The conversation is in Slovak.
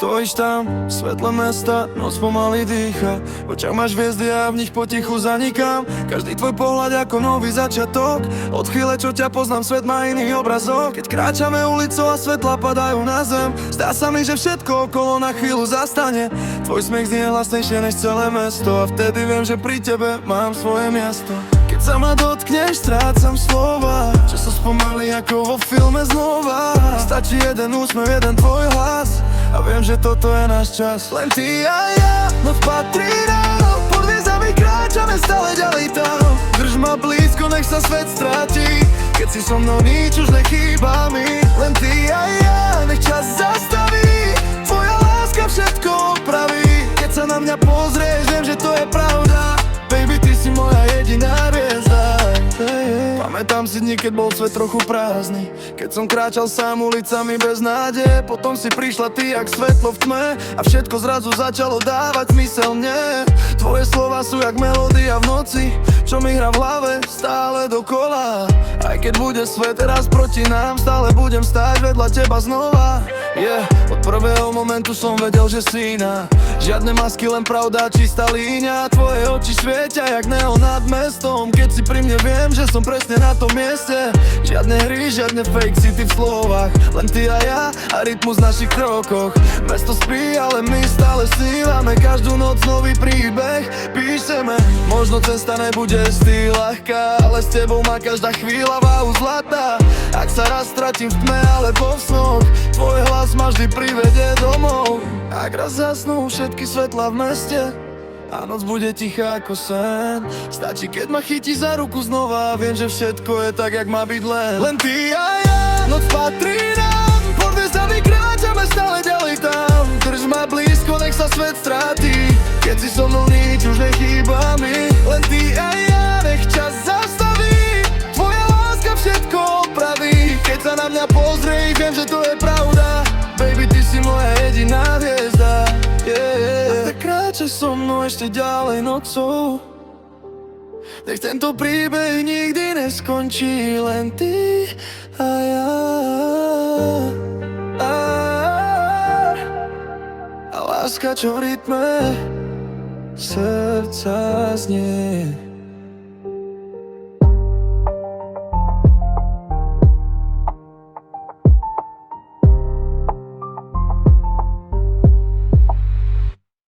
Stojíš tam, v svetle mesta, noc pomaly dýcha. V očiach máš hviezdy a v nich potichu zanikám. Každý tvoj pohľad ako nový začiatok. Od chvíle, čo ťa poznám, svet má iný obrazok. Keď kráčame ulicou a svetla padajú na zem, zdá sa mi, že všetko okolo na chvíľu zastane. Tvoj smiech znie hlasnejšie než celé mesto a vtedy viem, že pri tebe mám svoje miesto. Keď sa ma dotkneš, strácam slova, že sa spomalí ako vo filme znova. Stačí jeden úsmev, jeden tvoj hlas a viem, že toto je náš čas. Len ty a ja, noc patrí nám. Pod hviezdami kráčame stále ďalej tam. Drž ma blízko, nech sa svet stráti. Keď si so mnou, nič už nechýba mi. Len ty a ja, nech čas zastaví. Tvoja láska všetko opraví. Keď sa na mňa pozrieš, viem, že to je pravda. Baby, ty si moja jediná hviezda. Pamätám si dni, keď bol svet trochu prázdny, keď som kráčal sám ulicami bez nádeje. Potom si prišla ty jak svetlo v tme a všetko zrazu začalo dávať zmysel mne. Tvoje slova sú jak melódia v noci, čo mi hra v hlave stále dokola. Aj keď bude svet raz proti nám, stále budem stáť vedľa teba znova. Od prvého momentu som vedel, že si iná. Žiadne masky, len pravda, čistá línia. Tvoje oči svietia jak neon nad mestom. Keď si pri mne, viem, že som presne na tom mieste. Žiadne hry, žiadne fake city v slovách. Len ty a ja a rytmus v našich krokoch. Mesto spí, ale my stále snívame. Každú noc nový príbeh píšeme. Možno cesta nebude vždy ľahká, ale s tebou má každá chvíľa váhu zlatá. Ak sa raz stratím v tme alebo v snoch, tvoj hlas ma vždy privedie domov. Ak raz zasnú všetky svetlá v meste a noc bude tichá ako sen, stačí, keď ma chytí za ruku znova. Viem, že všetko je tak, jak má byť len. Len ty a ja, noc patrí nám. Pod hviezdami kráčame stále ďalej tam. Drž ma blízko, nech sa svet stráti. Keď si so mnou, nič už nechýba mi. Len ty a ja, nech čas zastaví. Tvoja láska všetko opraví. Keď sa na mňa pozrieš, viem, že to je pravda. Baby, ty si moja jediná hviezda. A tak kráčaj so mnou ešte ďalej nocou. Nech tento príbeh nikdy neskončí. Len ty a ja. A láska, čo v rytme srdca znie.